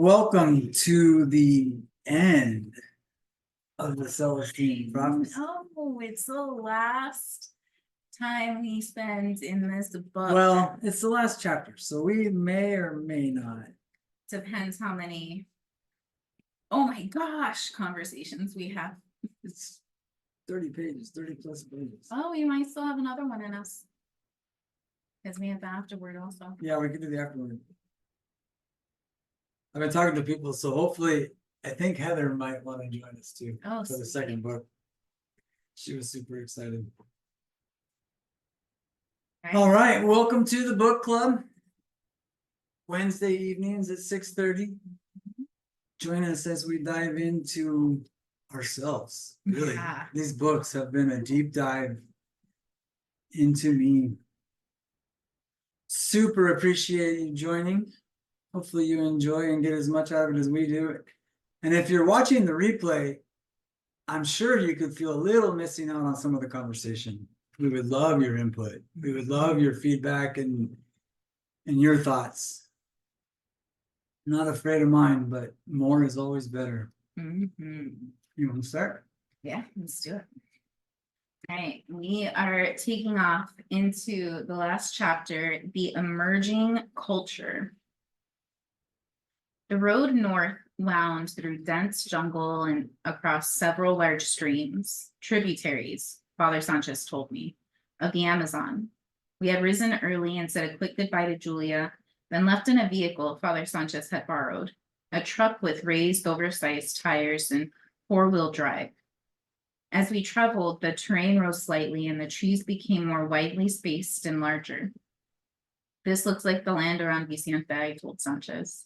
Welcome to the end of the Celestine Prophecy. Oh, it's the last time we spend in this book. Well, it's the last chapter, so we may or may not. Depends how many, oh my gosh, conversations we have. It's 30 pages, 30 plus pages. Oh, we might still have another one in us. Because we have the afterword also. Yeah, we can do the afterward. I've been talking to people, so hopefully, I think Heather might want to join us too Oh, for the second book. She was super excited. All right, welcome to the book club. Wednesday evenings at 6:30. Join us as we dive into ourselves. Really, Yeah. these books have been a deep dive into me. Super appreciate you joining. Hopefully you enjoy and get as much out of it as we do. And if you're watching the replay, I'm sure you could feel a little missing out on some of the conversation. We would love your input. We would love your feedback and your thoughts. Not afraid of mine, but more is always better. Mm-hmm. You want to start? Yeah, let's do it. All right, we are taking off into the last chapter, the emerging culture. The road north wound through dense jungle and across several large streams, tributaries, Father Sanchez told me, of the Amazon. We had risen early and said a quick goodbye to Julia, then left in a vehicle Father Sanchez had borrowed, a truck with raised, oversized tires and four-wheel drive. As we traveled, the terrain rose slightly and the trees became more widely spaced and larger. This looks like the land around Vicente, I told Sanchez.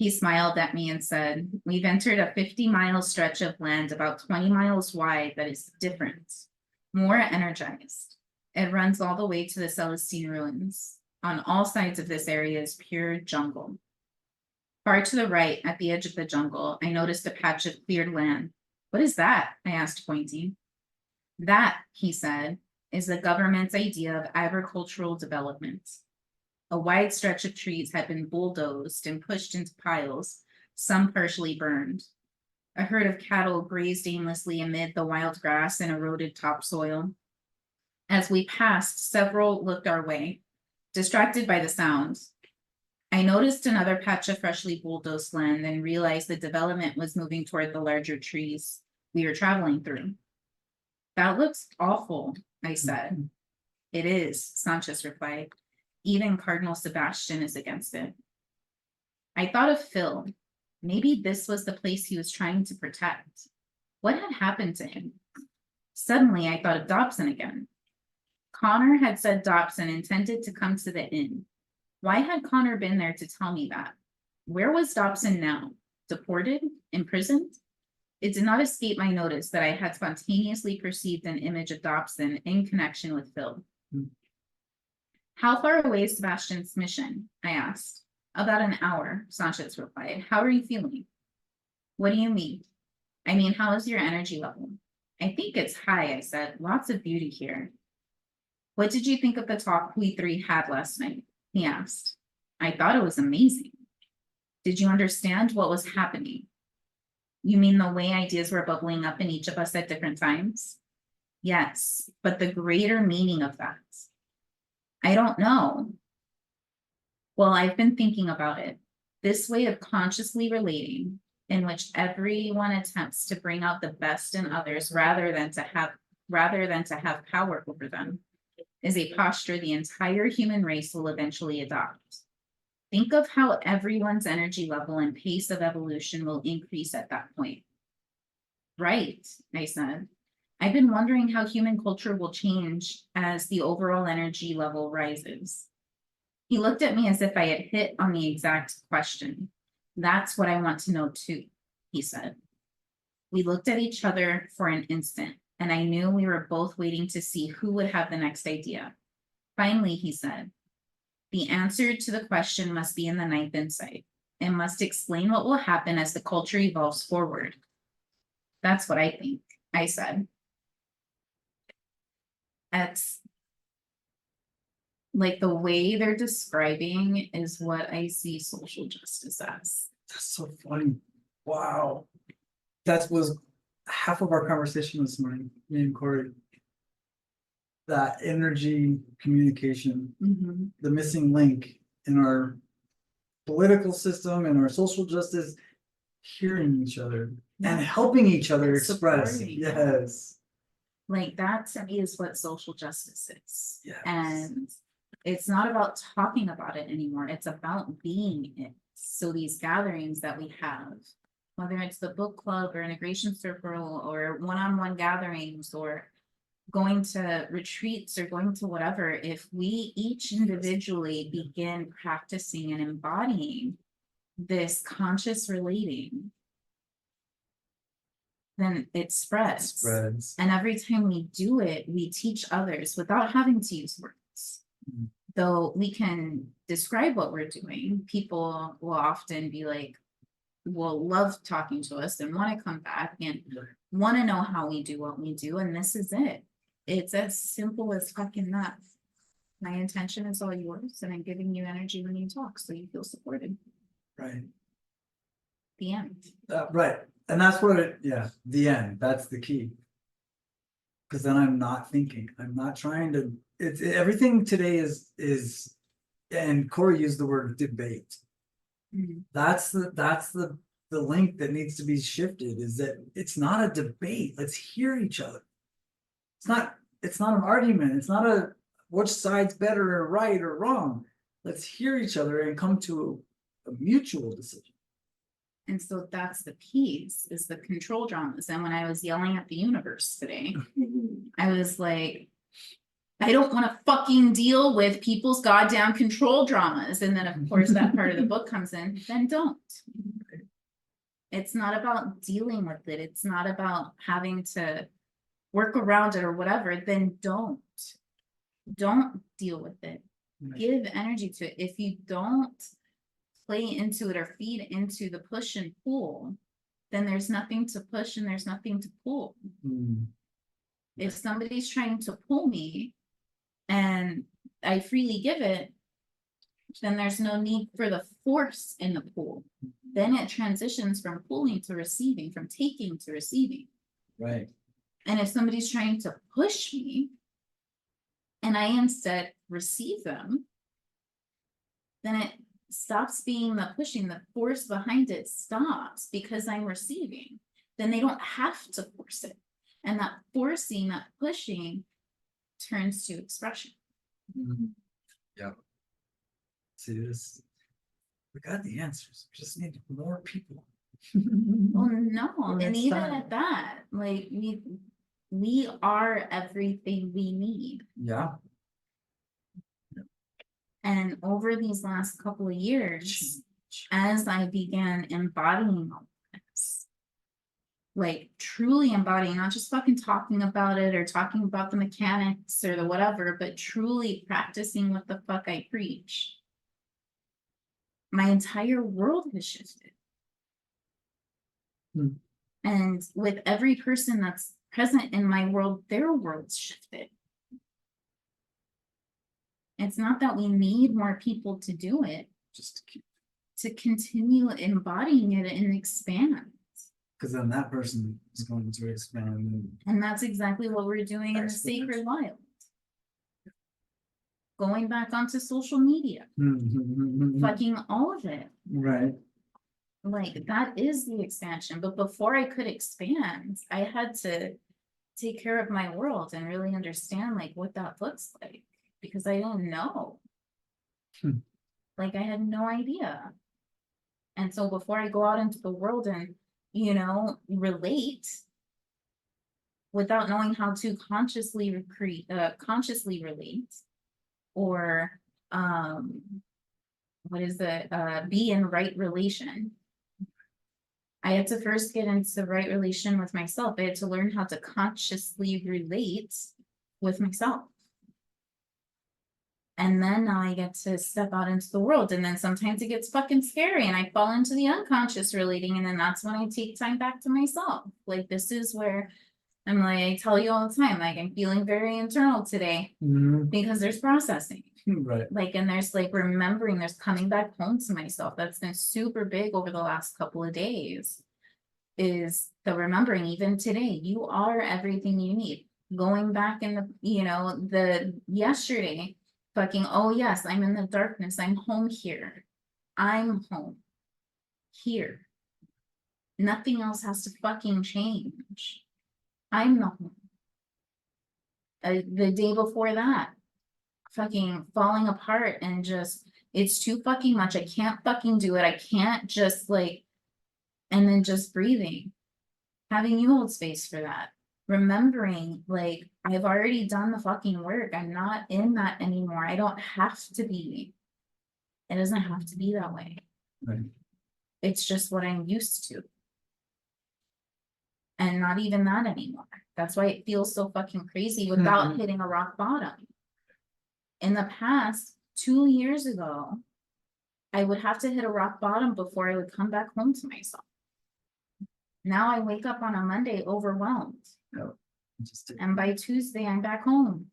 He smiled at me and said, we've entered a 50-mile stretch of land about 20 miles wide that is different, more energized. It runs all the way to the Celestine ruins. On all sides of this area is pure jungle. Far to the right, at the edge of the jungle, I noticed a patch of cleared land. What is that? I asked, pointing. That, he said, is the government's idea of agricultural development. A wide stretch of trees had been bulldozed and pushed into piles, some partially burned. A herd of cattle grazed aimlessly amid the wild grass and eroded topsoil. As we passed, several looked our way, distracted by the sounds. I noticed another patch of freshly bulldozed land and realized the development was moving toward the larger trees we were traveling through. That looks awful, I said. It is, Sanchez replied. Even Cardinal Sebastian is against it. I thought of Phil. Maybe this was the place he was trying to protect. What had happened to him? Suddenly, I thought of Dobson again. Connor had said Dobson intended to come to the inn. Why had Connor been there to tell me that? Where was Dobson now? Deported? Imprisoned? It did not escape my notice that I had spontaneously perceived an image of Dobson in connection with Phil. How far away is Sebastian's mission? I asked. About an hour, Sanchez replied. How are you feeling? What do you mean? I mean, how is your energy level? I think it's high, I said. Lots of beauty here. What did you think of the talk we three had last night? He asked. I thought it was amazing. Did you understand what was happening? You mean the way ideas were bubbling up in each of us at different times? Yes, but the greater meaning of that. I don't know. Well, I've been thinking about it. This way of consciously relating, in which everyone attempts to bring out the best in others rather than to have power over them, is a posture the entire human race will eventually adopt. Think of how everyone's energy level and pace of evolution will increase at that point. Right, I said. I've been wondering how human culture will change as the overall energy level rises. He looked at me as if I had hit on the exact question. That's what I want to know too, he said. We looked at each other for an instant, and I knew we were both waiting to see who would have the next idea. Finally, he said, the answer to the question must be in the ninth insight. It must explain what will happen as the culture evolves forward. That's what I think, I said. That's like the way they're describing is what I see social justice as. That's so funny. Wow. That was half of our conversation this morning, me and Corey. That energy communication, Mhm. the missing link in our political system and our social justice, hearing each other and helping each other And express. supporting. Yes. Like that to me is what social justice is. Yes. And it's not about talking about it anymore. It's about being it. So these gatherings that we have, whether it's the book club or integration circle or one-on-one gatherings or going to retreats or going to whatever, if we each individually begin practicing and embodying this conscious relating, then it spreads. Spreads. And every time we do it, we teach others without having to use words. Mhm. Though we can describe what we're doing, people will often be like, will love talking to us and want to come back and want to know how we do what we do. And this is it. It's as simple as fucking that. My intention is all yours, and I'm giving you energy when you talk, so you feel supported. Right. The end. Right. And that's what it, yeah, the end. That's the key. Because then I'm not thinking. I'm not trying to, it's everything today is, and Corey used the word debate. Mhm. That's the link that needs to be shifted, is that it's not a debate. Let's hear each other. It's not an argument. It's not a which side's better or right or wrong. Let's hear each other and come to a mutual decision. And so that's the piece, is the control dramas. And when I was yelling at the universe today, I was like, I don't want to fucking deal with people's goddamn control dramas. And then of course that part of the book comes in, then don't. It's not about dealing with it. It's not about having to work around it or whatever. Then don't deal with it. Right. Give energy to it. If you don't play into it or feed into the push and pull, then there's nothing to push and there's nothing to pull. Mm. If somebody's trying to pull me and I freely give it, then there's no need for the force in the pull. Then it transitions from pulling to receiving, from taking to receiving. Right. And if somebody's trying to push me and I instead receive them, then it stops being the pushing, the force behind it stops because I'm receiving. Then they don't have to force it. And that forcing, that pushing turns to expression. Mhm. Yeah. See this? We got the answers. We just need more people. Well, no, Well, and it's even time. at that, like we are everything we need. Yeah. And over these last couple of years, as I began embodying all this, like truly embodying, not just fucking talking about it or talking about the mechanics or the whatever, but truly practicing what the fuck I preach, my entire world has shifted. Hmm. And with every person that's present in my world, their world's shifted. It's not that we need more people to do it, Just to continue embodying it and expand. because then that person is going to expand. And that's exactly what we're doing in the sacred wild. Going back onto social media, fucking all of it. Right. Like that is the expansion. But before I could expand, I had to take care of my world and really understand like what that looks like, because I don't know. Like I had no idea. And so before I go out into the world and, you know, relate without knowing how to consciously relate, or be in right relation, I had to first get into right relation with myself. I had to learn how to consciously relate with myself. And then now I get to step out into the world. And then sometimes it gets fucking scary and I fall into the unconscious relating. And then that's when I take time back to myself. Like this is where I'm like, I tell you all the time, like I'm feeling very internal today because there's processing. Right. Like, and there's like remembering, there's coming back home to myself. That's been super big over the last couple of days. Is the remembering, even today, you are everything you need. Going back in the, the yesterday, fucking, oh yes, I'm in the darkness. I'm home here. I'm home here. Nothing else has to fucking change. I'm the home. The day before that, fucking falling apart and just, it's too fucking much. I can't fucking do it. I can't just like, and then just breathing, having you hold space for that. Remembering, like, I've already done the fucking work. I'm not in that anymore. I don't have to be. It doesn't have to be that way. Right. It's just what I'm used to. And not even that anymore. That's why it feels so fucking crazy without hitting a rock bottom. In the past, 2 years ago, I would have to hit a rock bottom before I would come back home to myself. Now I wake up on a Monday overwhelmed. No. And by Tuesday, I'm back home.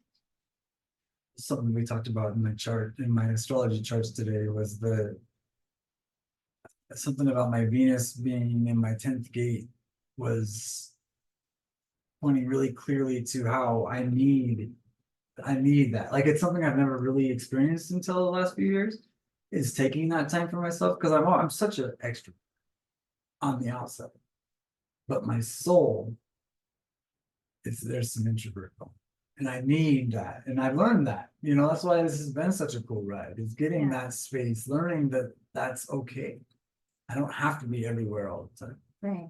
Something we talked about in my chart, in my astrology charts today, was something about my Venus being in my 10th gate was pointing really clearly to how I need that. Like, it's something I've never really experienced until the last few years, is taking that time for myself, because I'm such an extra on the outside, but my soul there's some introvert, and I need that, and I've learned that. That's why this has been such a cool ride. Is getting that space, learning that that's okay. I don't have to be everywhere all the time. Right.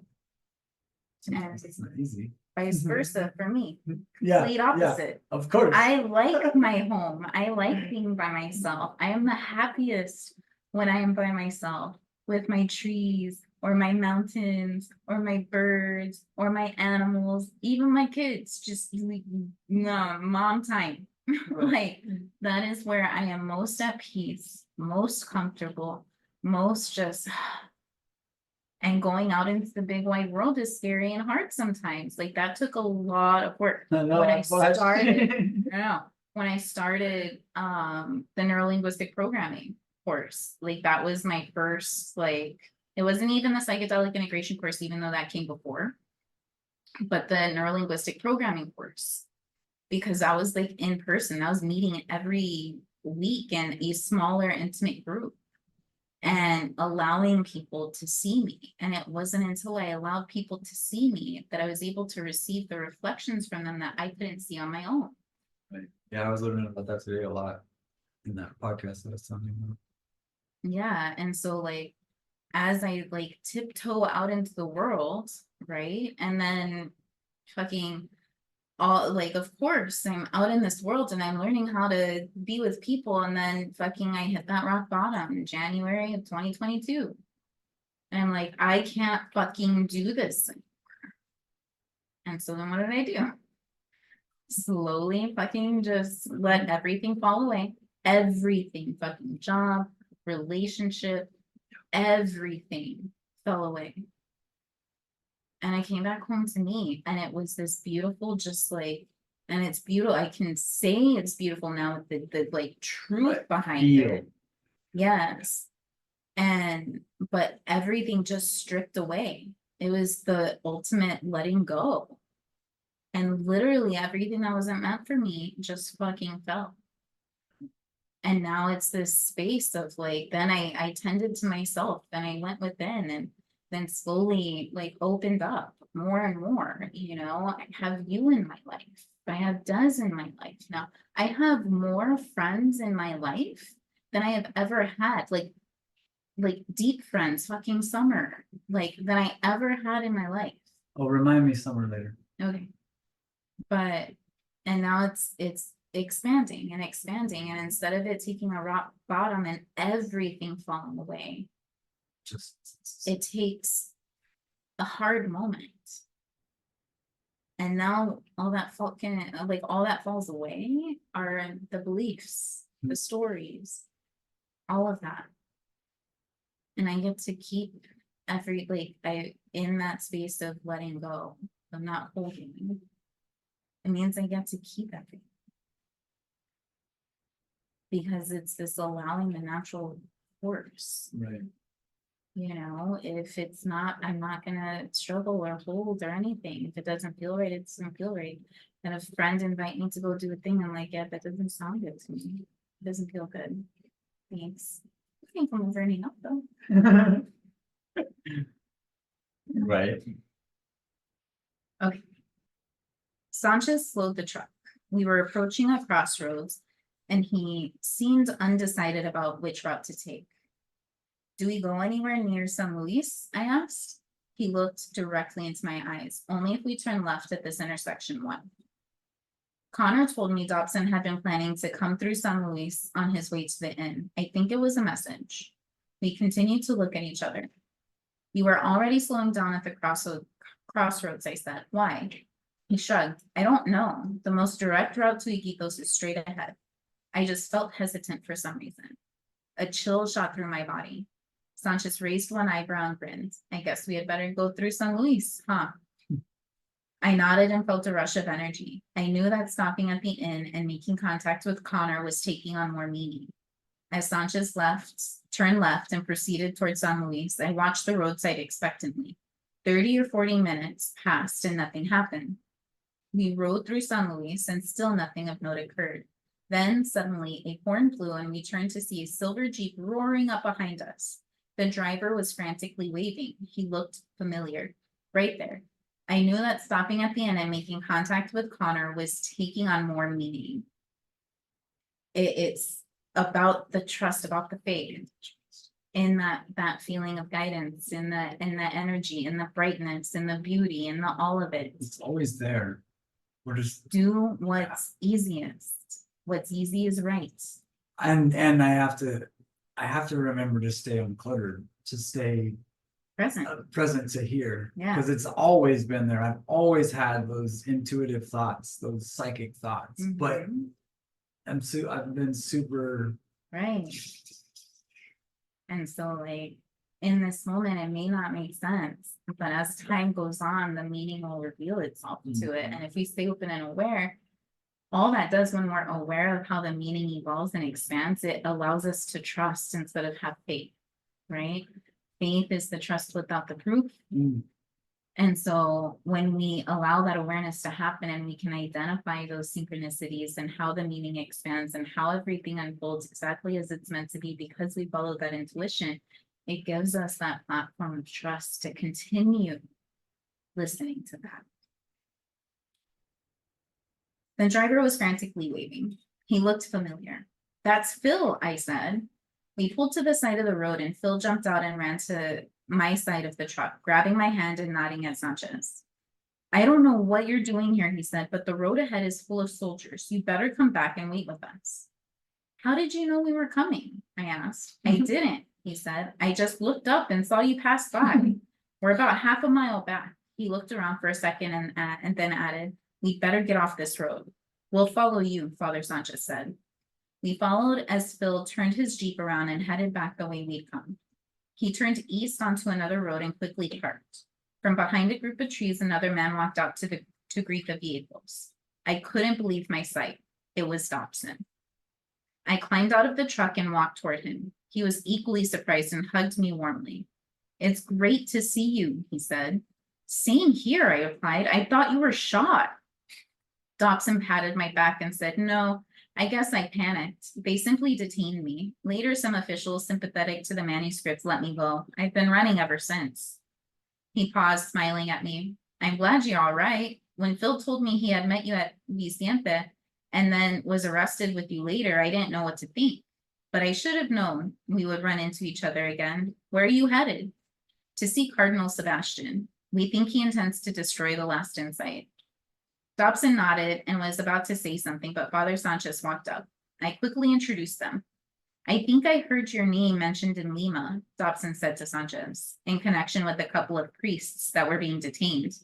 Sometimes it's not easy. Vice versa for me. Yeah, Complete opposite. Yeah, of course. I like my home. I like being by myself. I am the happiest when I am by myself with my trees or my mountains or my birds or my animals, even my kids, just like, no, mom time. Like, that is where I am most at peace, most comfortable, most just, and going out into the big wide world is scary and hard sometimes. Like, that took a lot of work. When I started, when I started the neurolinguistic programming course, like, that was my first, like, it wasn't even the psychedelic integration course, even though that came before, but the neurolinguistic programming course, because I was like in person. I was meeting every week in a smaller, intimate group and allowing people to see me. And it wasn't until I allowed people to see me that I was able to receive the reflections from them that I couldn't see on my own. Right. Yeah, I was learning about that today a lot in that podcast that I was talking about. Yeah, and so like, as I like tiptoe out into the world, right? And then fucking all, like, of course I'm out in this world and I'm learning how to be with people, and then fucking I hit that rock bottom in January of 2022. And I'm like, I can't fucking do this anymore. And so then what did I do? Slowly fucking just let everything fall away. Everything, fucking job, relationship, everything fell away. And I came back home to me, and it was this beautiful, just like, and it's beautiful. I can say it's beautiful now with the like truth behind it. Yes. And, but everything just stripped away. It was the ultimate letting go. And literally everything that wasn't meant for me just fucking fell. And now it's this space of like, then I tended to myself, then I went within, and then slowly like opened up more and more. I have you in my life. I have Des in my life now. I have more friends in my life than I have ever had, like deep friends, fucking Summer, like, than I ever had in my life. Oh, remind me Summer later. Okay. But, and now it's expanding and expanding, and instead of it taking a rock bottom and everything falling away, it takes a hard moment, and now all that all that falls away are the beliefs, the stories, all of that, and I get to keep in that space of letting go, of not holding. It means I get to keep everything. because it's this allowing the natural course. Right. You know, if it's not, I'm not gonna struggle or hold or anything. If it doesn't feel right, it doesn't feel right. And if friends invite me to go do a thing, I'm like, yeah, that doesn't sound good to me. It doesn't feel good. Thanks. I think I'm burning up though. Right. Okay. Sanchez slowed the truck. We were approaching a crossroads and he seemed undecided about which route to take. Do we go anywhere near San Luis? I asked. He looked directly into my eyes. Only if we turn left at this intersection one. Connor told me Dobson had been planning to come through San Luis on his way to the inn. I think it was a message. We continued to look at each other. You were already slowing down at the crossroads, I said. Why? He shrugged. I don't know. The most direct route to Iquitos is straight ahead. I just felt hesitant for some reason. A chill shot through my body. Sanchez raised one eyebrow and grinned. I guess we had better go through San Luis, huh? I nodded and felt a rush of energy. I knew that stopping at the inn and making contact with Connor was taking on more meaning. As Sanchez turned left and proceeded towards San Luis, I watched the roadside expectantly. 30 or 40 minutes passed and nothing happened. We rode through San Luis and still nothing of note occurred. Then suddenly a horn blew and we turned to see a silver Jeep roaring up behind us. The driver was frantically waving. He looked familiar. Right there. I knew that stopping at the inn and making contact with Connor was taking on more meaning. It's about the trust, about the faith, in that feeling of guidance, in the energy, in the brightness, in the beauty, in the all of it. It's always there. We're just Do what's easiest. What's easy is right. and I have to remember to stay uncluttered, to stay Present. present to hear. Yeah. Because it's always been there. I've always had those intuitive thoughts, those psychic thoughts. But Mhm. I've been super Right. And so like in this moment, it may not make sense, but as time goes on, the meaning will reveal itself to it. And if we stay open and aware, all that does when we're aware of how the meaning evolves and expands, it allows us to trust instead of have faith, right? Faith is the trust without the proof. And so when we allow that awareness to happen and we can identify those synchronicities and how the meaning expands and how everything unfolds exactly as it's meant to be because we follow that intuition, it gives us that platform of trust to continue listening to that. The driver was frantically waving. He looked familiar. That's Phil, I said. We pulled to the side of the road and Phil jumped out and ran to my side of the truck, grabbing my hand and nodding at Sanchez. I don't know what you're doing here, he said, but the road ahead is full of soldiers. You better come back and wait with us. How did you know we were coming? I asked. I didn't, he said. I just looked up and saw you pass by. We're about half a mile back. He looked around for a second and then added, we'd better get off this road. We'll follow you, Father Sanchez said. We followed as Phil turned his Jeep around and headed back the way we'd come. He turned east onto another road and quickly parked. From behind a group of trees, another man walked out to greet the vehicles. I couldn't believe my sight. It was Dobson. I climbed out of the truck and walked toward him. He was equally surprised and hugged me warmly. It's great to see you, he said. Same here, I replied. I thought you were shot. Dobson patted my back and said, no, I guess I panicked. They simply detained me. Later, some officials sympathetic to the manuscripts let me go. I've been running ever since. He paused, smiling at me. I'm glad you're all right. When Phil told me he had met you at Vicente and then was arrested with you later, I didn't know what to think. But I should have known we would run into each other again. Where are you headed? To see Cardinal Sebastian. We think he intends to destroy the last insight. Dobson nodded and was about to say something, but Father Sanchez walked up. I quickly introduced them. I think I heard your name mentioned in Lima, Dobson said to Sanchez, in connection with a couple of priests that were being detained.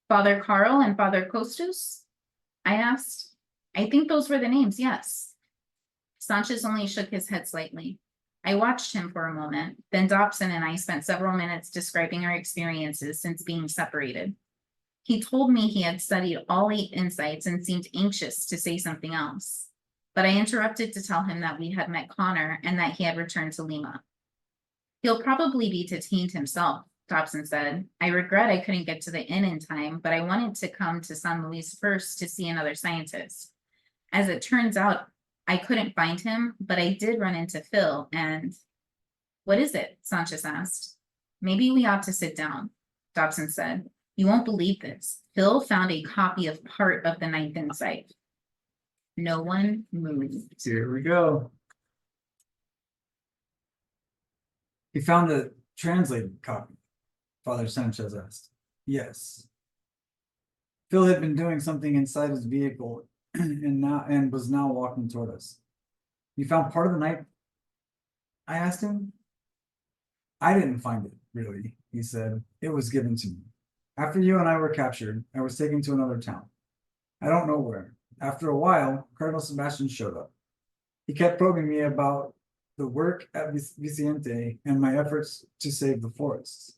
Father Carl and Father Costus? I asked. I think those were the names, yes. Sanchez only shook his head slightly. I watched him for a moment. Then Dobson and I spent several minutes describing our experiences since being separated. He told me he had studied all 8 insights and seemed anxious to say something else. but I interrupted to tell him that we had met Connor and that he had returned to Lima. He'll probably be detained himself, Dobson said. I regret I couldn't get to the inn in time, but I wanted to come to San Luis first to see another scientist. As it turns out, I couldn't find him, but I did run into Phil and... What is it? Sanchez asked. Maybe we ought to sit down, Dobson said. You won't believe this. Phil found a copy of part of the Ninth Insight. No one moved. Here we go. He found a translated copy, Father Sanchez asked. Yes. Phil had been doing something inside his vehicle and was now walking toward us. You found part of the night? I asked him. I didn't find it, really, he said. It was given to me. After you and I were captured, I was taken to another town. I don't know where. After a while, Cardinal Sebastian showed up. He kept probing me about the work at Vicente and my efforts to save the forests.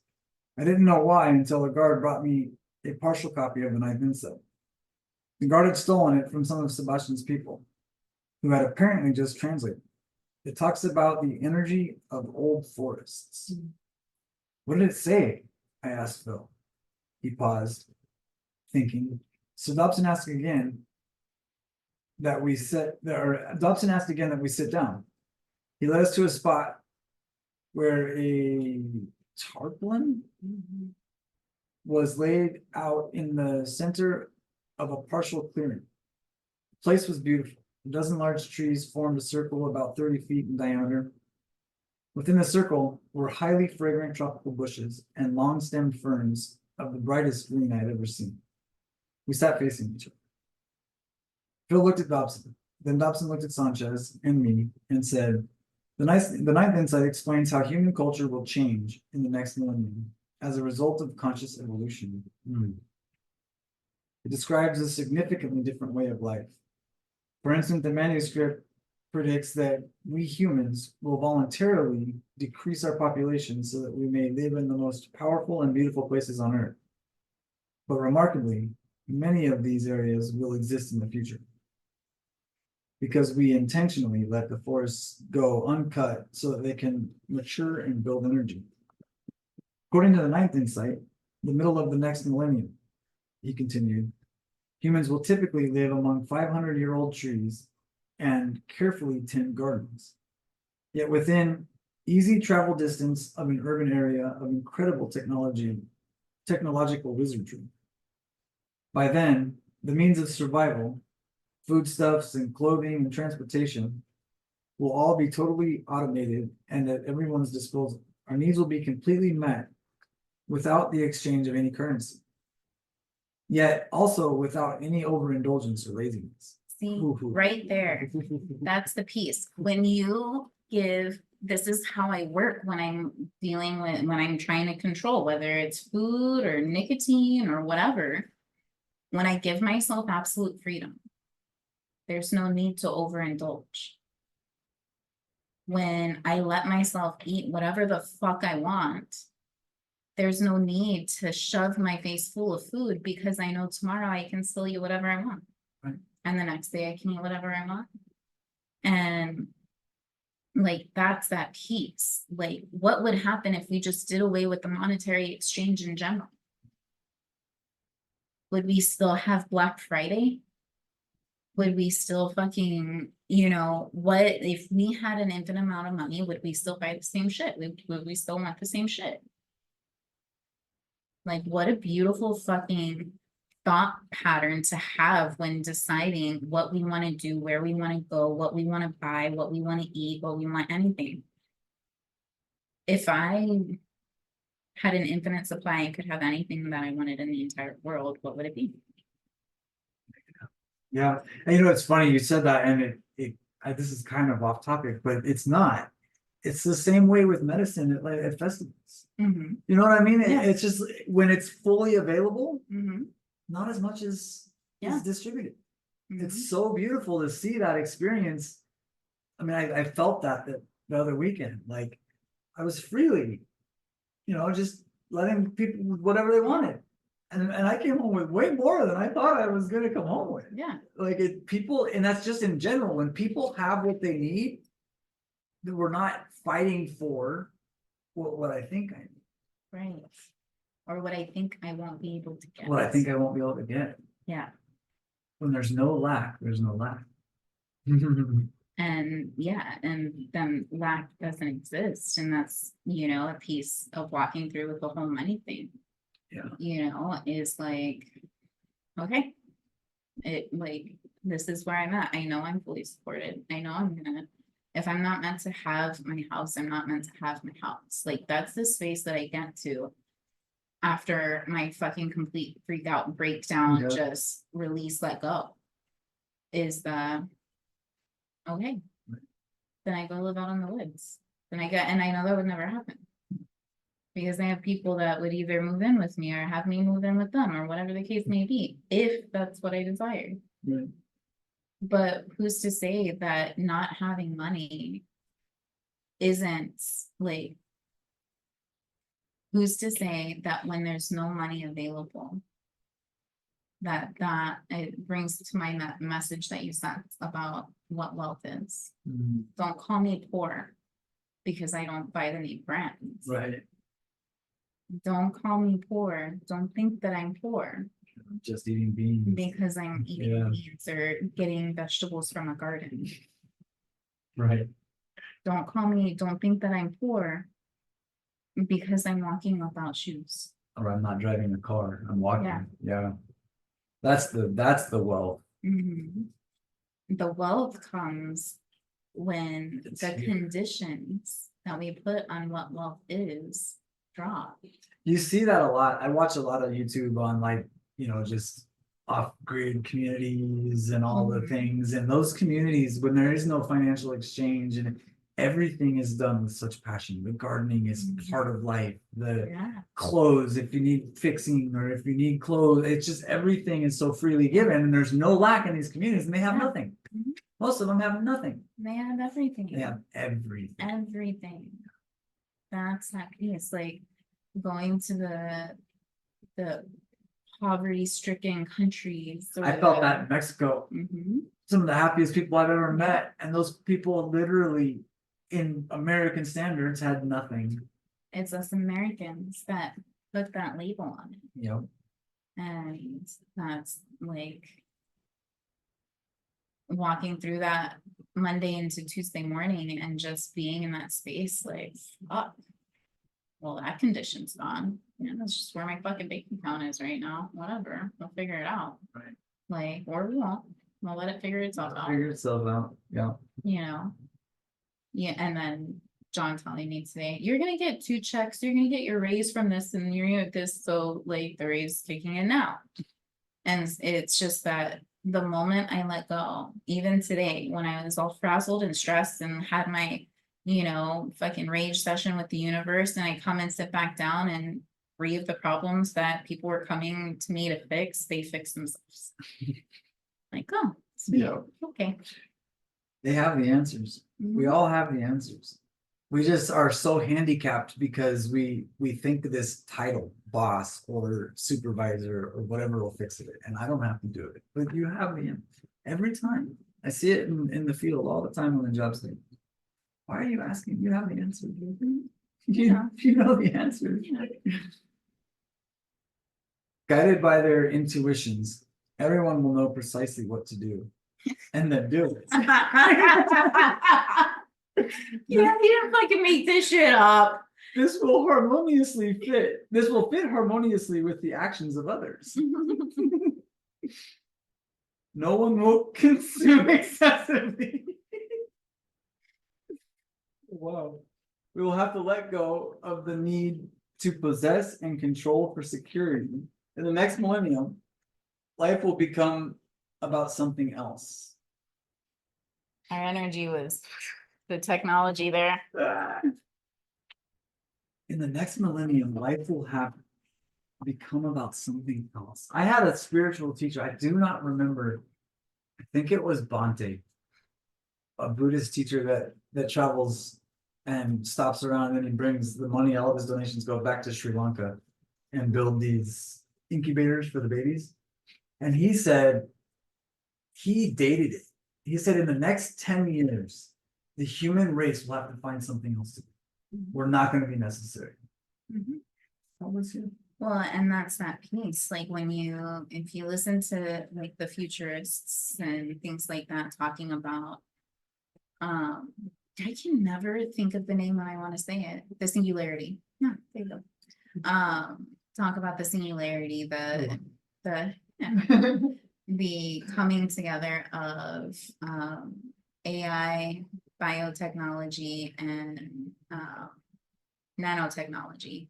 I didn't know why until a guard brought me a partial copy of the Ninth Insight. The guard had stolen it from some of Sebastian's people, who had apparently just translated it. It talks about the energy of old forests. What did it say? I asked Phil. He paused, thinking. So Dobson asked again that we sit down. He led us to a spot where a tarpaulin was laid out in the center of a partial clearing. The place was beautiful. A dozen large trees formed a circle about 30 feet in diameter. Within the circle were highly fragrant tropical bushes and long-stemmed ferns of the brightest green I had ever seen. We sat facing each other. Phil looked at Dobson. Then Dobson looked at Sanchez and me and said, the Ninth Insight explains how human culture will change in the next millennium as a result of conscious evolution. It describes a significantly different way of life. For instance, the manuscript predicts that we humans will voluntarily decrease our population so that we may live in the most powerful and beautiful places on Earth. But remarkably, many of these areas will exist in the future, because we intentionally let the forests go uncut so that they can mature and build energy. According to the Ninth Insight, the middle of the next millennium, he continued, humans will typically live among 500-year-old trees and carefully tend gardens. Yet within easy travel distance of an urban area of incredible technological wizardry. By then, the means of survival, foodstuffs and clothing and transportation, will all be totally automated and at everyone's disposal. Our needs will be completely met without the exchange of any currency, yet also without any overindulgence or laziness. See, right there, that's the piece. When you give, this is how I work when I'm dealing with, when I'm trying to control, whether it's food or nicotine or whatever, when I give myself absolute freedom, there's no need to overindulge. When I let myself eat whatever the fuck I want, there's no need to shove my face full of food because I know tomorrow I can still eat whatever I want. Right. And the next day I can eat whatever I want. And like, that's that piece. Like, what would happen if we just did away with the monetary exchange in general? Would we still have Black Friday? Would we still fucking, you know, what if we had an infinite amount of money, would we still buy the same shit? Would we still want the same shit? Like, what a beautiful fucking thought pattern to have when deciding what we want to do, where we want to go, what we want to buy, what we want to eat, what we want, anything. If I had an infinite supply and could have anything that I wanted in the entire world, what would it be? Yeah, and you know, it's funny you said that, and this is kind of off topic, but it's not. It's the same way with medicine at festivals. Mm-hmm. You know what I mean? Yeah. It's just when it's fully available, Mm-hmm. not as much as Yeah. is distributed. Mm-hmm. It's so beautiful to see that experience. I mean, I felt that the other weekend. Like, I was freely, you know, just letting people whatever they wanted. And I came home with way more than I thought I was gonna come home with. Yeah, Like people, and that's just in general, when people have what they need, that we're not fighting for what I think I need, right. Or what I think I won't be able to get. what I think I won't be able to get. Yeah, When there's no lack, there's no lack. and yeah, and then lack doesn't exist, and that's, you know, a piece of walking through with the whole money thing. Yeah. You know, is like, okay, it like, this is where I'm at. I know I'm fully supported. I know I'm gonna, if I'm not meant to have my house, I'm not meant to have my house. Like, that's the space that I get to after my fucking complete freak out breakdown, Yeah. just release, let go. Is the okay. Then I go live out in the woods. Then I get, and I know that would never happen. Because I have people that would either move in with me or have me move in with them, or whatever the case may be, if that's what I desire. Right. But who's to say that not having money isn't like, who's to say that when there's no money available, that it brings to my message that you sent about what wealth is. Mhm. Don't call me poor because I don't buy the name brands. Right. Don't call me poor. Don't think that I'm poor Just eating beans. because I'm eating Yeah. beans or getting vegetables from a garden. Right. Don't think that I'm poor because I'm walking without shoes. Or I'm not driving a car, I'm walking. Yeah. Yeah. That's the wealth. Mhm. The wealth comes when It's the here. conditions that we put on what wealth is drop. You see that a lot. I watch a lot of YouTube on like, just off-grid communities and all the Mhm. things. And those communities, when there is no financial exchange and everything is done with such passion. The gardening is Mhm. part of life. The Yeah. clothes, if you need fixing or if you need clothes, it's just everything is so freely given and there's no lack in these communities and they have Yeah. nothing. Mhm. Most of them have nothing. They have everything. They have everything. Everything. That's that piece. Like going to the poverty-stricken countries. I felt that in Mexico. Mhm. Some of the happiest people I've ever met, and those people literally, in American standards, had nothing. It's us Americans that put that label on it. You know, And that's like walking through that Monday into Tuesday morning and just being in that space, like, fuck. Well, that condition's gone. Yeah, that's just where my fucking bank account is right now. Whatever. We'll figure it out. Right. Like, or we won't. We'll let it figure itself out. figure itself out. Yeah. You know? Yeah, and then John telling me today, you're gonna get 2 checks, you're gonna get your raise from this, and you're gonna get this, so like the raise is kicking in now. And it's just that the moment I let go, even today, when I was all frazzled and stressed and had my, fucking rage session with the universe, and I come and sit back down and breathe the problems that people were coming to me to fix, they fix themselves. Like, oh, sweet. Yeah. Okay. They have the answers. We all have the answers. We just are so handicapped because we think this title, boss or supervisor or whatever will fix it. And I don't have to do it. But you have the answer every time. I see it in the field all the time on the job site. Why are you asking? You have the answer. You know the answer. Guided by their intuitions, everyone will know precisely what to do and then do it. Yeah, you didn't fucking make this shit up. This will fit harmoniously with the actions of others. No one will consume excessively. Wow. We will have to let go of the need to possess and control for security. In the next millennium, life will become about something else. Our energy was the technology there. In the next millennium, life will have become about something else. I had a spiritual teacher. I do not remember. I think it was Bhante, a Buddhist teacher that travels and stops around and then he brings the money, all of his donations go back to Sri Lanka and build these, incubators for the babies. And he said he dated it. He said in the next 10 years, the human race will have to find something else to do. We're not going to be necessary. Mhm. How was you? Well, and that's that piece, like when you, if you listen to like the futurists and things like that, talking about, I can never think of the name when I want to say it, the singularity. No, there you go. Talk about the singularity, the yeah, the coming together of AI, biotechnology, and nanotechnology,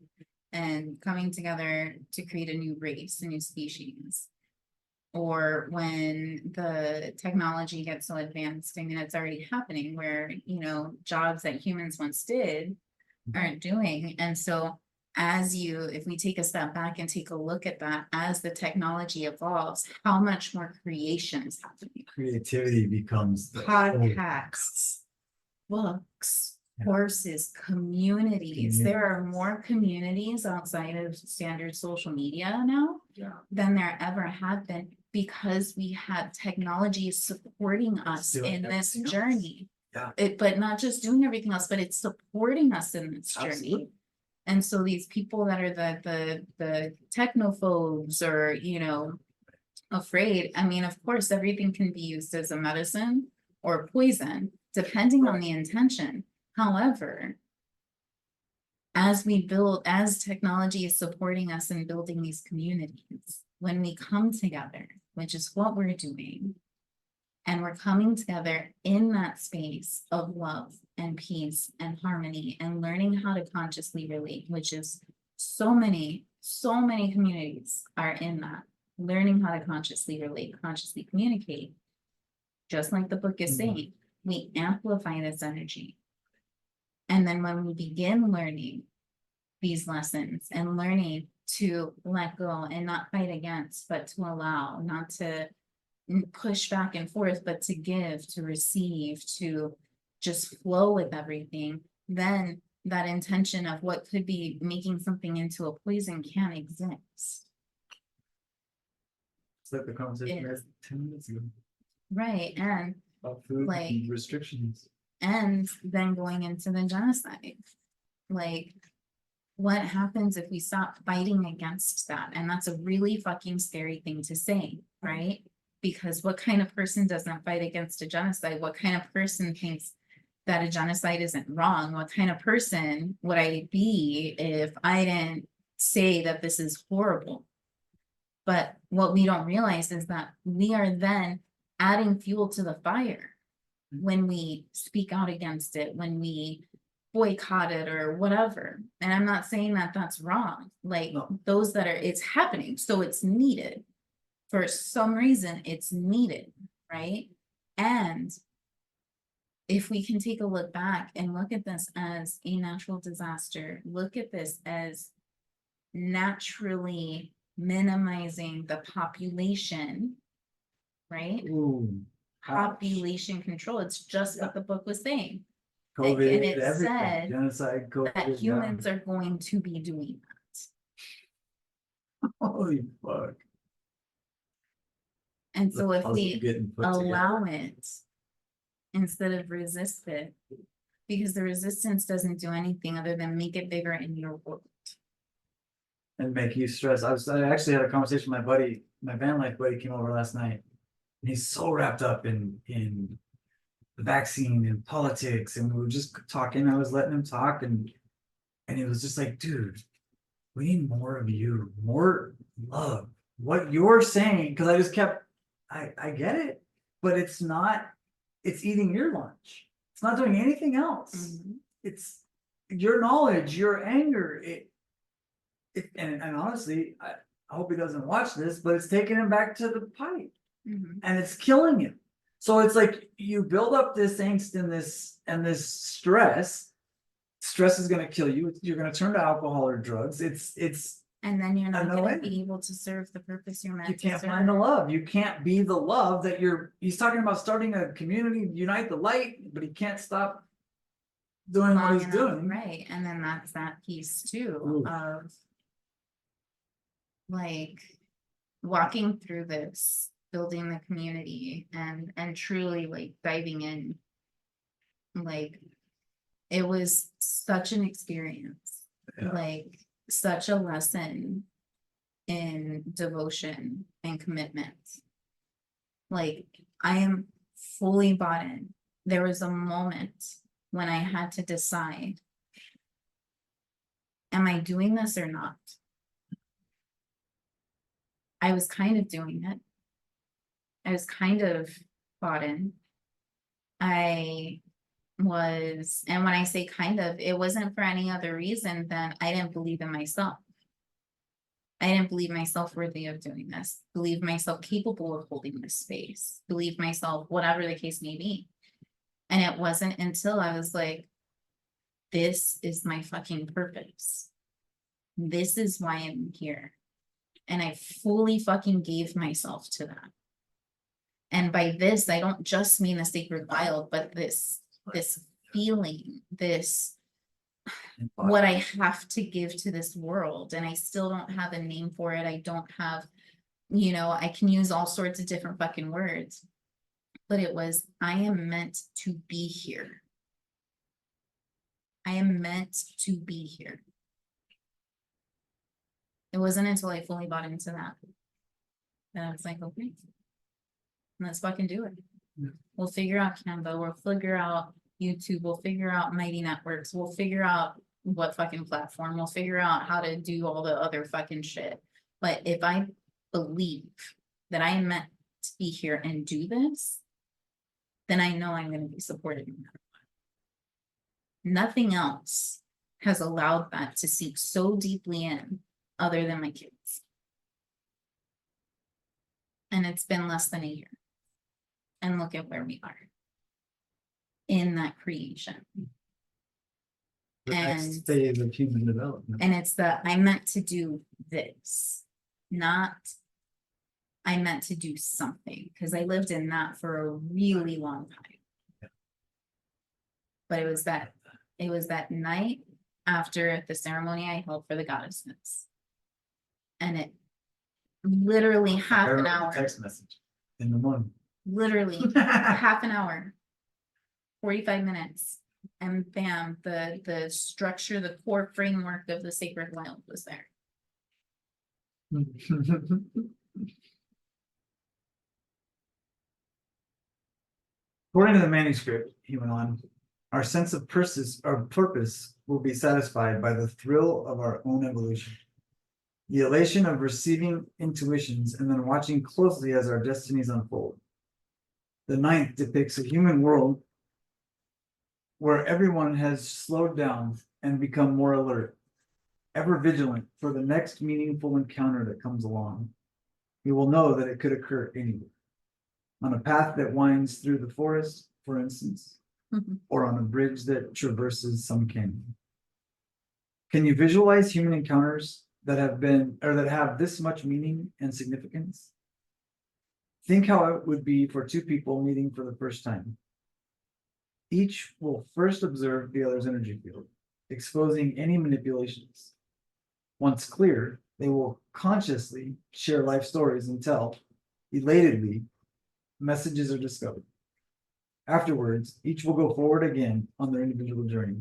and coming together to create a new race, a new species. Or when the technology gets so advanced, I mean, it's already happening where, you know, jobs that humans once did aren't doing. And so as you, if we take a step back and take a look at that, as the technology evolves, how much more creation is happening? Creativity becomes the Podcasts, books, Yeah. courses, communities. There are more communities outside of standard social media now Yeah. than there ever have been, because we have technology supporting us Doing in this everything else. journey. Yeah. But not just doing everything else, but it's supporting us in this journey. Absolutely. And so these people that are the technophobes, or, you know, afraid, I mean, of course, everything can be used as a medicine or poison, depending on the intention. However, as we build, as technology is supporting us in building these communities, when we come together, which is what we're doing, and we're coming together in that space of love and peace and harmony and learning how to consciously relate, which is so many communities are in that, learning how to consciously relate, consciously communicate. Just like the book is saying, we amplify this energy. And then when we begin learning these lessons and learning to let go and not fight against, but to allow, not to push back and forth, but to give, to receive, to just flow with everything, then that intention of what could be making something into a poison can exist. It's like the conversation we had 10 minutes ago Right. And about food like, and restrictions. and then going into the genocide, like, what happens if we stop fighting against that? And that's a really fucking scary thing to say, right? Because what kind of person doesn't fight against a genocide? What kind of person thinks that a genocide isn't wrong? What kind of person would I be if I didn't say that this is horrible? But what we don't realize is that we are then adding fuel to the fire when we speak out against it, when we boycott it or whatever. And I'm not saying that that's wrong. Like, No. those that are, it's happening, so it's needed. For some reason, it's needed, right? And if we can take a look back and look at this as a natural disaster, look at this as naturally minimizing the population, right? Ooh, Population control. It's just what the book was saying. COVID, And it everything, said genocide, COVID. that humans are going to be doing that. Holy fuck. And so The if puzzle we getting put allow together. it instead of resist it, because the resistance doesn't do anything other than make it bigger in your world. And make you stress. I actually had a conversation with my buddy, my van life buddy came over last night. And he's so wrapped up in the vaccine and politics. And we were just talking. I was letting him talk, and it was just like, dude, we need more of you, more love. What you're saying, because I just kept, I get it, but it's not, it's eating your lunch. It's not doing anything else. It's your knowledge, your anger. And honestly, I hope he doesn't watch this, but it's taking him back to the pipe, and it's killing him. So it's like you build up this angst and this stress. Stress is going to kill you. You're going to turn to alcohol or drugs. And then you're not no going way. to be able to serve the purpose you're meant You to can't serve. find the love. You can't be the love that he's talking about starting a community, unite the light, but he can't stop doing what he's doing. Right. And then that's that piece too Ooh. of like walking through this, building the community and truly like diving in, like it was such an experience, like such a lesson in devotion and commitment. Like I am fully bought in. There was a moment when I had to decide, am I doing this or not? I was kind of doing it. I was kind of bought in. I was, and when I say kind of, it wasn't for any other reason than I didn't believe in myself. I didn't believe myself worthy of doing this, believe myself capable of holding this space, believe myself, whatever the case may be. And it wasn't until I was like, this is my fucking purpose. This is why I'm here. And I fully fucking gave myself to that. And by this, I don't just mean the sacred wild, but this feeling, this what I have to give to this world. And I still don't have a name for it. I don't have, you know, I can use all sorts of different fucking words, but it was, I am meant to be here. I am meant to be here. It wasn't until I fully bought into that I was like, okay, let's fucking do it. Yeah. We'll figure out Canva, we'll figure out YouTube, we'll figure out Mighty Networks, we'll figure out what fucking platform, we'll figure out how to do all the other fucking shit. But if I believe that I am meant to be here and do this, then I know I'm going to be supported no matter what. Nothing else has allowed that to seep so deeply in other than my kids. And it's been less than a year. And look at where we are in that creation. The And next phase of human development. And it's that I meant to do this, not I meant to do something, because I lived in that for a really long time. Yeah. But it was that night after the ceremony I held for the goddesses. And it literally half an hour. Text message in the morning. Literally half an hour, 45 minutes. And bam, the structure, the core framework of the sacred wild was there. According to the manuscript, he went on, our sense of purpose will be satisfied by the thrill of our own evolution, the elation of receiving intuitions and then watching closely as our destinies unfold. The ninth depicts a human world where everyone has slowed down and become more alert, ever vigilant for the next meaningful encounter that comes along. You will know that it could occur anywhere. On a path that winds through the forest, for instance, or on a bridge that traverses some canyon. Can you visualize human encounters that have this much meaning and significance? Think how it would be for two people meeting for the first time. Each will first observe the other's energy field, exposing any manipulations. Once clear, they will consciously share life stories until, elatedly, messages are discovered. Afterwards, each will go forward again on their individual journey,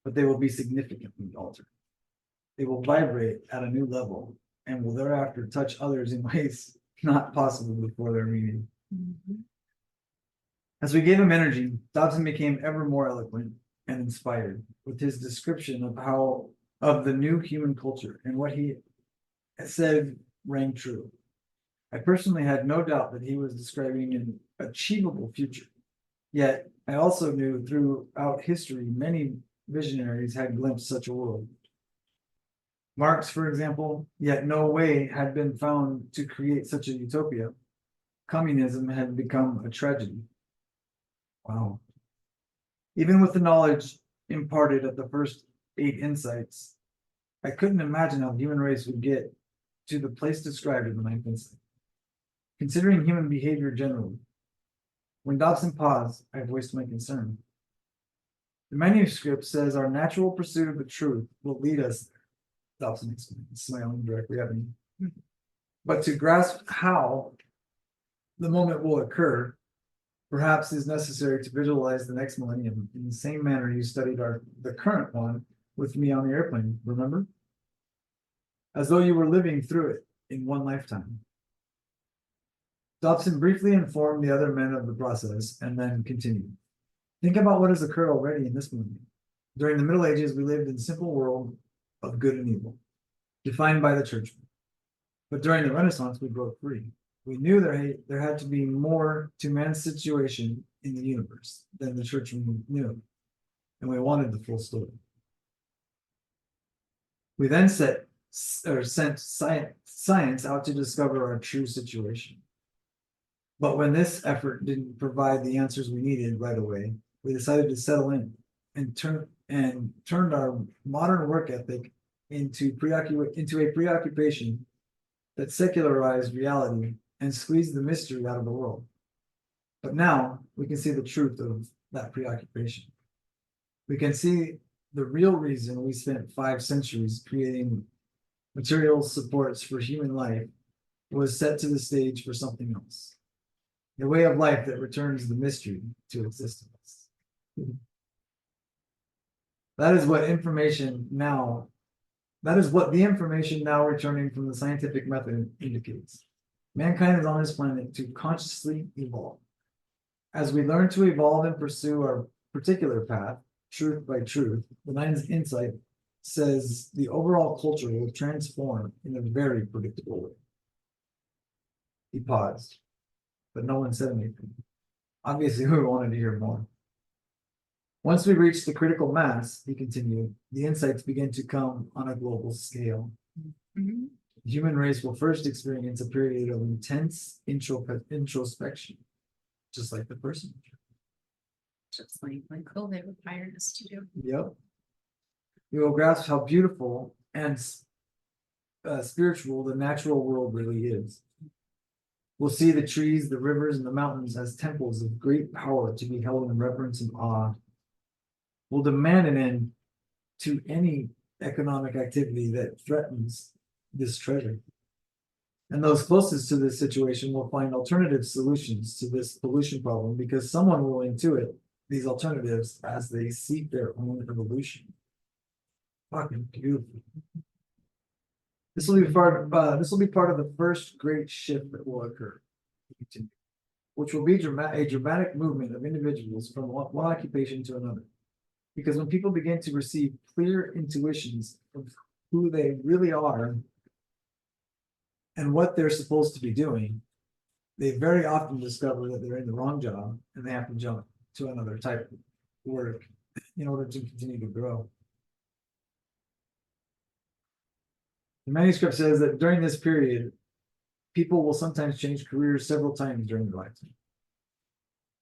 but they will be significantly altered. They will vibrate at a new level and will thereafter touch others in ways not possible before their meeting. As we gave him energy, Dobson became ever more eloquent and inspired with his description of the new human culture, and what he said rang true. I personally had no doubt that he was describing an achievable future. Yet I also knew throughout history many visionaries had glimpsed such a world. Marx, for example, yet no way had been found to create such a utopia. Communism had become a tragedy. Wow. Even with the knowledge imparted at the first 8 insights, I couldn't imagine how the human race would get to the place described in the 9th insight. Considering human behavior generally, when Dobson paused, I voiced my concern. The manuscript says our natural pursuit of the truth will lead us there. Dobson explained, smiling directly at me. But to grasp how the moment will occur, perhaps is necessary to visualize the next millennium in the same manner you studied the current one with me on the airplane, remember? As though you were living through it in one lifetime. Dobson briefly informed the other men of the process and then continued. Think about what has occurred already in this millennium. During the Middle Ages, we lived in a simple world of good and evil, defined by the churchmen. But during the Renaissance, we broke free. We knew there had to be more to man's situation in the universe than the churchmen knew, and we wanted the full story. We then sent science out to discover our true situation. But when this effort didn't provide the answers we needed right away, we decided to settle in and turned our modern work ethic into a preoccupation that secularized reality and squeezed the mystery out of the world. But now we can see the truth of that preoccupation. We can see the real reason we spent 5 centuries creating material supports for human life was set to the stage for something else. A way of life that returns the mystery to existence. That is what the information now returning from the scientific method indicates. Mankind is on this planet to consciously evolve. As we learn to evolve and pursue our particular path, truth by truth, the Nine's insight says the overall culture will transform in a very predictable way. He paused, but no one said anything. Obviously, we wanted to hear more. Once we reach the critical mass, he continued, the insights begin to come on a global scale. Mhm. The human race will first experience a period of intense introspection, just like the person. Just like when COVID required us to do. Yep. We will grasp how beautiful and spiritual the natural world really is. We'll see the trees, the rivers, and the mountains as temples of great power to be held in reverence and awe. We'll demand an end to any economic activity that threatens this treasure. And those closest to this situation will find alternative solutions to this pollution problem because someone will intuit these alternatives as they seek their own evolution. Fucking beautiful. This will be part of the first great shift that will occur, which will be a dramatic movement of individuals from one occupation to another. Because when people begin to receive clear intuitions of who they really are and what they're supposed to be doing, they very often discover that they're in the wrong job and they have to jump to another type of work in order to continue to grow. The manuscript says that during this period, people will sometimes change careers several times during their lifetime.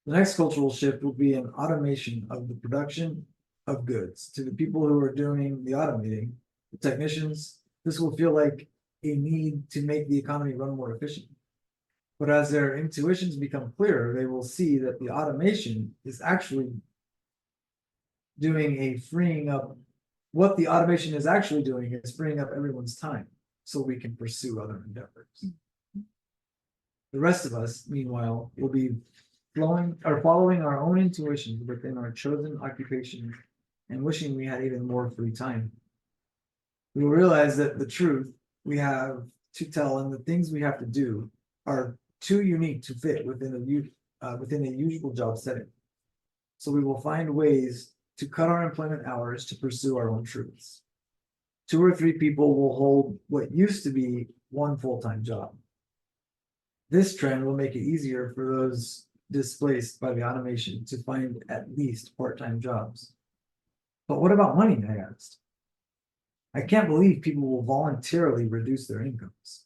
The next cultural shift will be an automation of the production of goods. To the people who are doing the automating, the technicians, this will feel like a need to make the economy run more efficient. But as their intuitions become clearer, they will see that the automation is actually doing a freeing up. What the automation is actually doing is freeing up everyone's time so we can pursue other endeavors. The rest of us, meanwhile, will be following our own intuitions within our chosen occupation and wishing we had even more free time. We will realize that the truth we have to tell and the things we have to do are too unique to fit within a usual job setting. So we will find ways to cut our employment hours to pursue our own truths. 2 or 3 people will hold what used to be one full-time job. This trend will make it easier for those displaced by the automation to find at least part-time jobs. But what about money? I asked. I can't believe people will voluntarily reduce their incomes.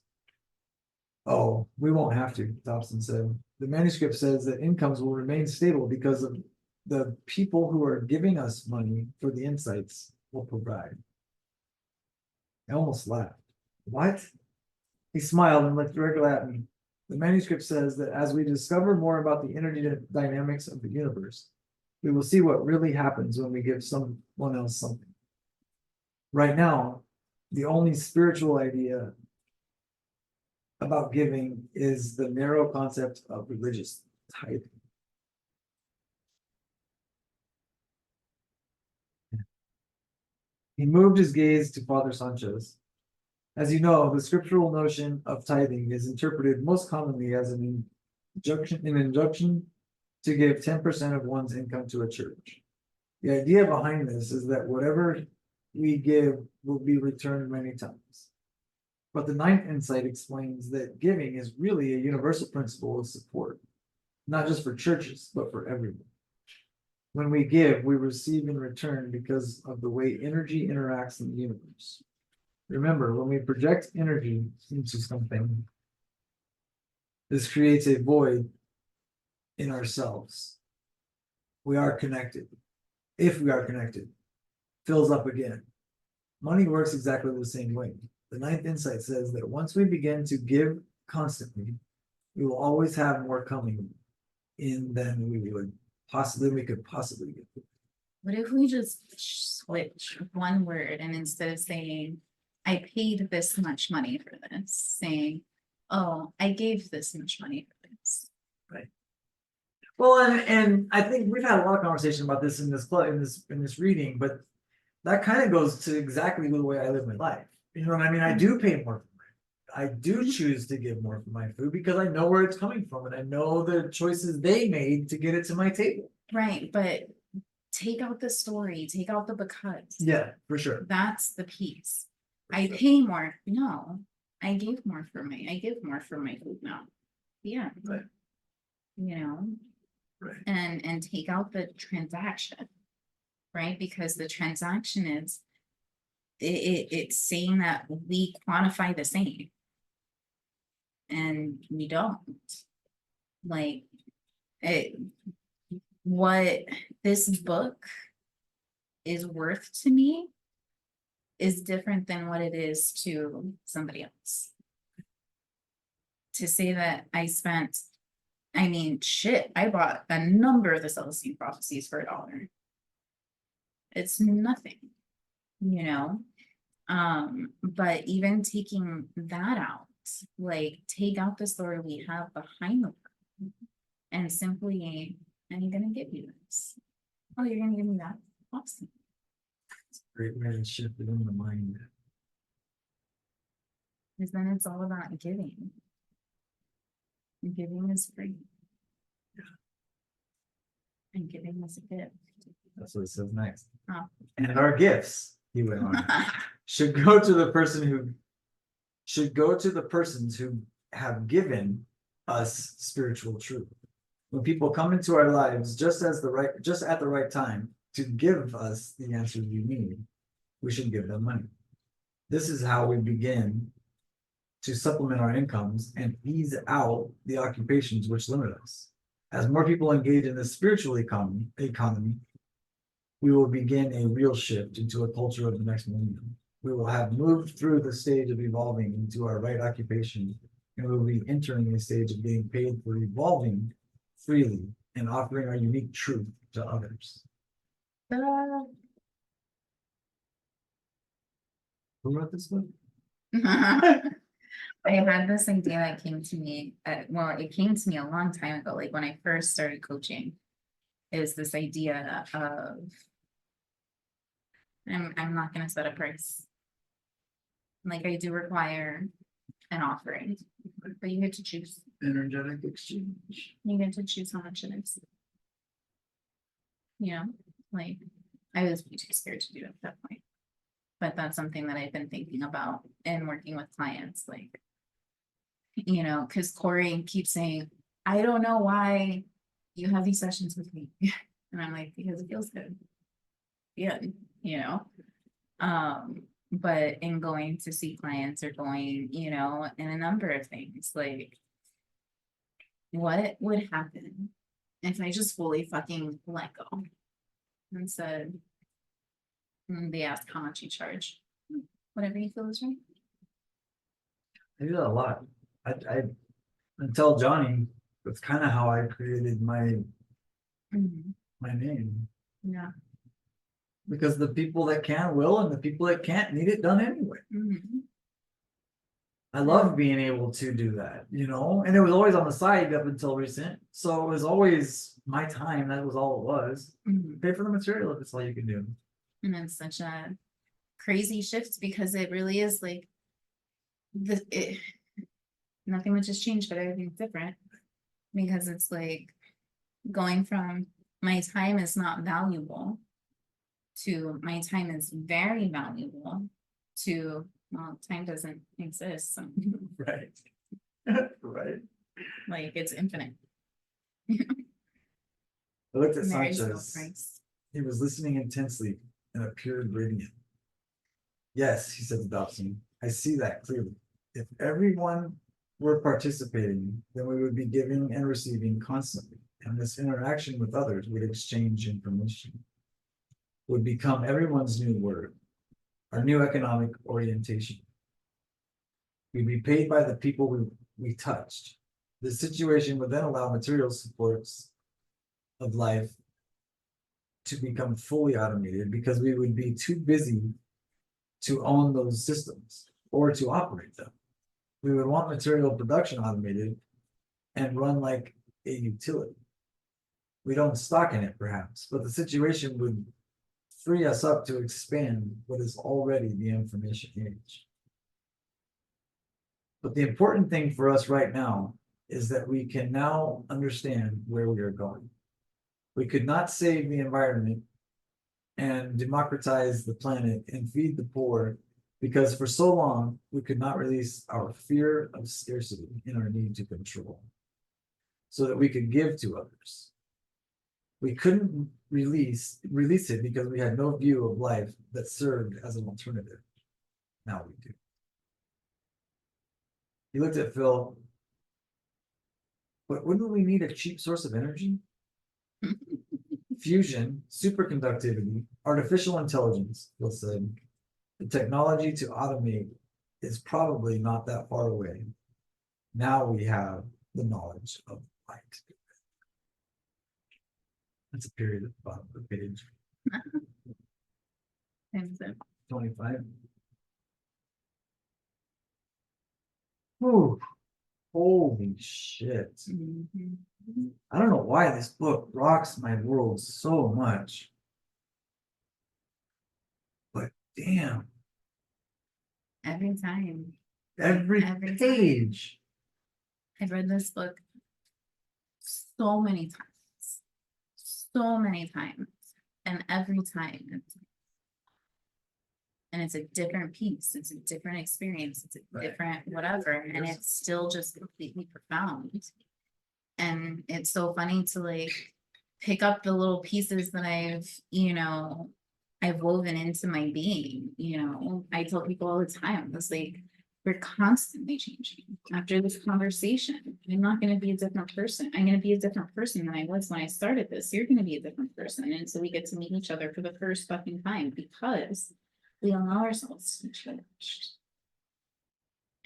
Oh, we won't have to, Dobson said. The manuscript says that incomes will remain stable because of the people who are giving us money for the insights will provide. I almost laughed. What? He smiled and looked directly at me. The manuscript says that as we discover more about the energy dynamics of the universe, we will see what really happens when we give someone else something. Right now, the only spiritual idea about giving is the narrow concept of religious tithing. He moved his gaze to Father Sanchez. As you know, the scriptural notion of tithing is interpreted most commonly as an injunction to give 10% of one's income to a church. The idea behind this is that whatever we give will be returned many times. But the ninth insight explains that giving is really a universal principle of support, not just for churches, but for everyone. When we give, we receive in return because of the way energy interacts in the universe. Remember, when we project energy into something, this creates a void in ourselves. We are connected. If we are connected, fills up again. Money works exactly the same way. The ninth insight says that once we begin to give constantly, we will always have more coming in than we could possibly get. What if we just switch one word and instead of saying, I paid this much money for this, saying, oh, I gave this much money for this. Well, and I think we've had a lot of conversation about this in this club, in this reading, but that kind of goes to exactly the way I live my life. You know what I mean? I do pay more for I do choose to give more for my food because I know where it's coming from and I know the choices they made to get it to my table. Right, but take out the story, take out the because. Yeah, for sure. That's the piece. For I sure. pay more. No, I give more for I give more for my food now. Yeah. Right. You know, Right. and take out the transaction, right? Because the transaction is it's saying that we quantify the same. And we don't. Like what this book is worth to me is different than what it is to somebody else. To say that I spent, I mean, shit, I bought a number of the Celestine Prophecies for $1. It's nothing, you know? But even taking that out, like take out the story we have behind the work and simply, I'm gonna give you this. Oh, you're gonna give me that? Awesome. Great way to shift it in the mind. Because then it's all about giving. And giving is free. Yeah. And giving is a gift. That's what it says next. Oh. And our gifts, he went on, should go to the persons who have given us spiritual truth. When people come into our lives just at the right time to give us the answers we need, we should give them money. This is how we begin to supplement our incomes and ease out the occupations which limit us. As more people engage in the spiritual economy, we will begin a real shift into a culture of the next millennium. We will have moved through the stage of evolving into our right occupation, and we will be entering a stage of getting paid for evolving freely and offering our unique truth to others. Who wrote this book? I had this idea that came to me, it came to me a long time ago, like when I first started coaching, is this idea of, I'm not gonna set a price. Like I do require an offering, but you get to choose. Energetic exchange. You get to choose how much it is. You know, like I was too scared to do it at that point. But that's something that I've been thinking about and working with clients, like, you know, because Corey keeps saying, I don't know why you have these sessions with me. And I'm like, because it feels good. Yeah, you know. But in going to see clients or going, you know, in a number of things, like what would happen if I just fully fucking let go and said, they ask how much you charge, whatever you feel is right. I do that a lot. I tell Johnny that's kind of how I created my name. Yeah. Because the people that can will, and the people that can't need it done anyway. I love being able to do that, you know, and it was always on the side up until recent. So it was always my time. That was all it was. Mhm. Pay for the material if it's all you can do. And it's such a crazy shift because it really is like nothing would just change, but everything's different. Because it's like going from my time is not valuable to my time is very valuable to, well, time doesn't exist. So Right. Right. like it's infinite. I looked at There is no Sanchez. price. He was listening intensely and appeared radiant. Yes, he said to Dobson, I see that clearly. If everyone were participating, then we would be giving and receiving constantly, and this interaction with others would exchange information, would become everyone's new word, our new economic orientation. We'd be paid by the people we touched. The situation would then allow material supports of life to become fully automated because we would be too busy to own those systems or to operate them. We would want material production automated and run like a utility. We don't stock in it perhaps, but the situation would free us up to expand what is already the information age. But the important thing for us right now is that we can now understand where we are going. We could not save the environment and democratize the planet and feed the poor because for so long we could not release our fear of scarcity and our need to control so that we could give to others. We couldn't release it because we had no view of life that served as an alternative. Now we do. He looked at Phil. But wouldn't we need a cheap source of energy? Fusion, superconductivity, artificial intelligence, Phil said. The technology to automate is probably not that far away. Now we have the knowledge of light. That's a period at the bottom of the page. And so 25. Whew. Holy shit. mhm. I don't know why this book rocks my world so much. But damn, Every time every Every time. page. I've read this book so many times, and every time it's a different piece, it's a different experience, it's a Right. different whatever, and it's still just completely profound. And it's so funny to like pick up the little pieces that I've woven into my being. I tell people all the time, it's like we're constantly changing. After this conversation, I'm not going to be a different person. I'm going to be a different person than I was when I started this. You're going to be a different person. And so we get to meet each other for the first fucking time because we allow ourselves to be changed.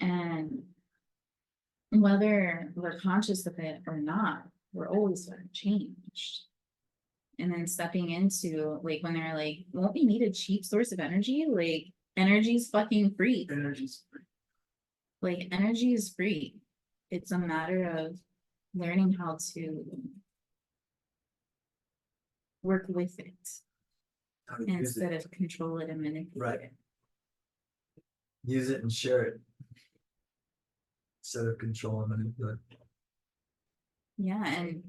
And whether we're conscious of it or not, we're always going to change. And then stepping into like when they're like, won't we need a cheap source of energy? Like energy's fucking free. Energy's free. Like energy is free. It's a matter of learning how to work with it How to use instead it. of control it and manipulate Right. it. Use it and share it. Instead of controlling and manipulate. Yeah, and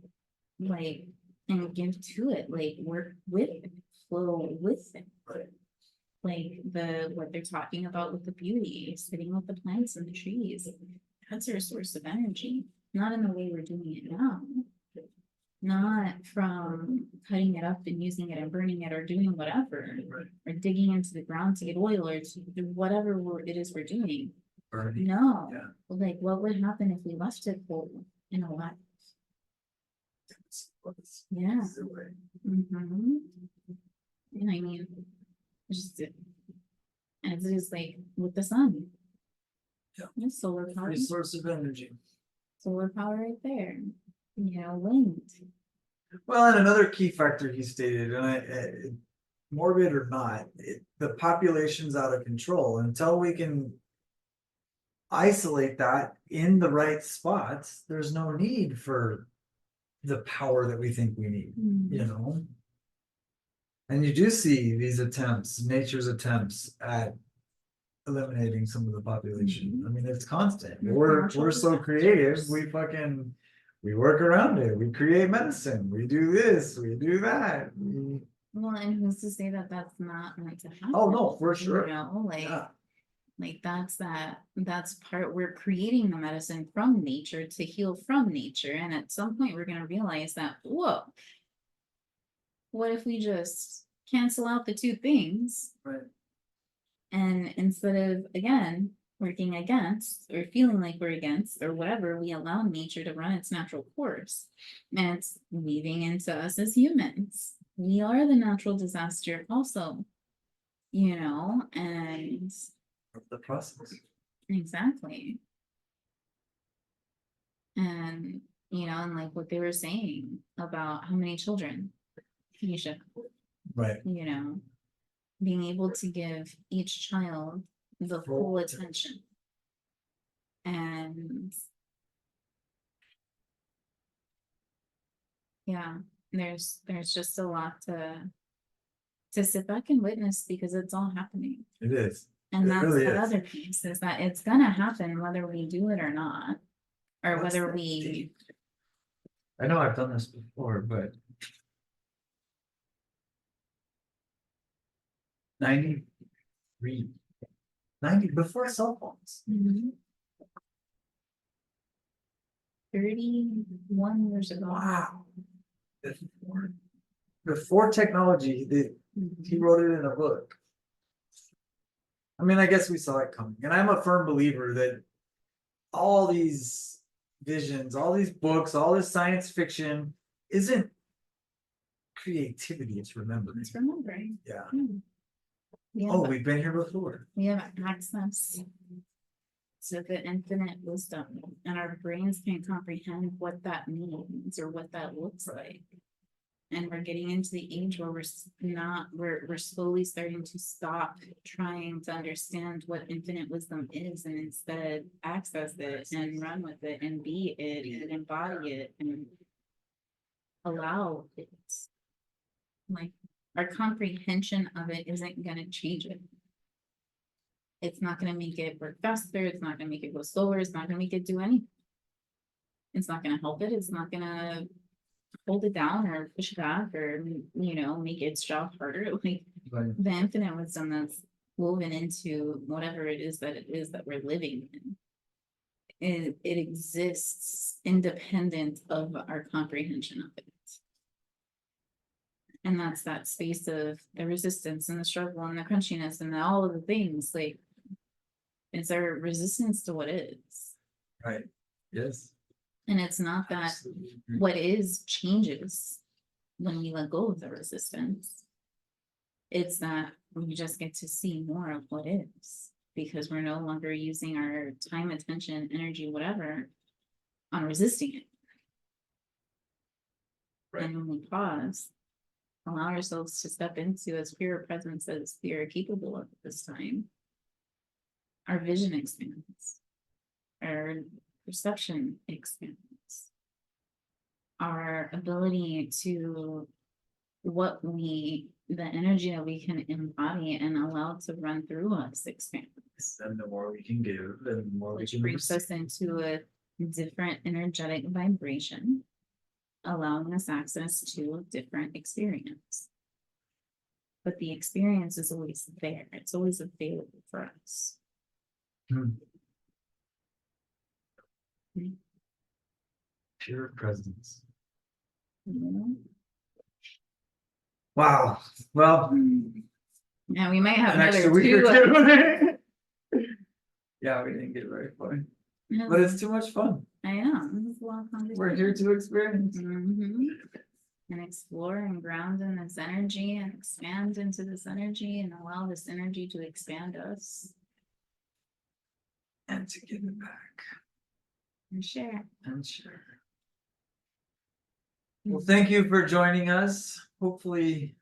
like and give to it, like work with it, flow with it. Right. Like what they're talking about with the beauty, sitting with the plants and the trees. That's our source of energy, not in the way we're doing it now. Not from cutting it up and using it and burning it or doing whatever, Right. or digging into the ground to get oil or to do whatever it is we're doing. Burning. No, Yeah. like what would happen if we left it whole in a life? Yeah. It's the way. Mm-hmm. And I mean, just as it is like with the sun. Yeah. There's solar power. Free source of energy. Solar power right there. Wind. Well, and another key factor he stated, and morbid or not, the population's out of control. Until we can isolate that in the right spots, there's no need for the power that we think we need, you know? And you do see these attempts, nature's attempts at eliminating some of the population. I mean, it's constant. We're so creative, we work around it, we create medicine, we do this, we do that. Well, and who's to say that that's not going to happen? Oh, no, for You sure. know, Yeah. like that's part, we're creating the medicine from nature to heal from nature. And at some point we're gonna realize that, whoa, what if we just cancel out the two things? Right. And instead of, again, working against or feeling like we're against or whatever, we allow nature to run its natural course. And it's weaving into us as humans. We are the natural disaster also, you know, and The process. exactly. And, you know, and like what they were saying about how many children you should, Right. you know, being able to give each child the full attention. And yeah, there's just a lot to sit back and witness because it's all happening. It is. And It that's really the is. other piece, is that it's gonna happen whether we do it or not. Or What's whether that we, deep? I know I've done this before, but 93, 90 before cell phones. 31 years ago. Wow. Before technology, he wrote it in a book. I mean, I guess we saw it coming, and I'm a firm believer that all these visions, all these books, all this science fiction isn't creativity, it's remembering. It's remembering. Yeah. Yeah, Oh, we've been here before. we have access to the infinite wisdom, and our brains can't comprehend what that means or what that looks like. And we're getting into the age where we're slowly starting to stop trying to understand what infinite wisdom is, and instead access it and run with it and be it and embody it and allow it. Like, our comprehension of it isn't gonna change it. It's not gonna make it work faster, it's not gonna make it go slower, it's not gonna make it do anything. It's not gonna help it, it's not gonna hold it down or push it back or, you know, make its job harder. Like, Right. the infinite wisdom that's woven into whatever it is that we're living in. It exists independent of our comprehension of it. And that's that space of the resistance and the struggle and the crunchiness and all of the things, like, it's our resistance to what is. Right. Yes. And it's not that Absolutely. what is changes when we let go of the resistance. It's that we just get to see more of what is, because we're no longer using our time, attention, energy, whatever, on resisting it. Right. And when we pause, allow ourselves to step into as pure a presence as we are capable of at this time, our vision expands, our perception expands, our ability to the energy that we can embody and allow to run through us expands. And the more we can give, and the more Which we can brings us into a different energetic vibration, allowing us access to a different experience. But the experience is always there, it's always available for us. Pure presence. You know? Wow. Well, Now we might have an extra another week or two. two. Yeah, we didn't get very far, Yeah, but it's too much fun. I know, this is a lot of We're here conversation. to experience. And explore and ground in this energy and expand into this energy and allow this energy to expand us And to give it back and share. and share. Well, thank you for joining us. Hopefully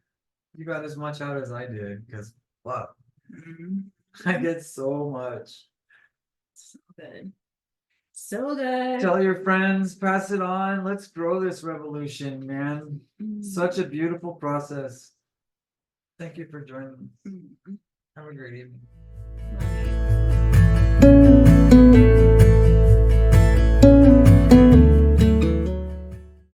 you got as much out as I did, because wow, Mhm. I get so much So good. So good. Tell your friends, pass it on. Let's grow this revolution, man. Such a beautiful process. Thank you for joining us. Mm. Have a great evening.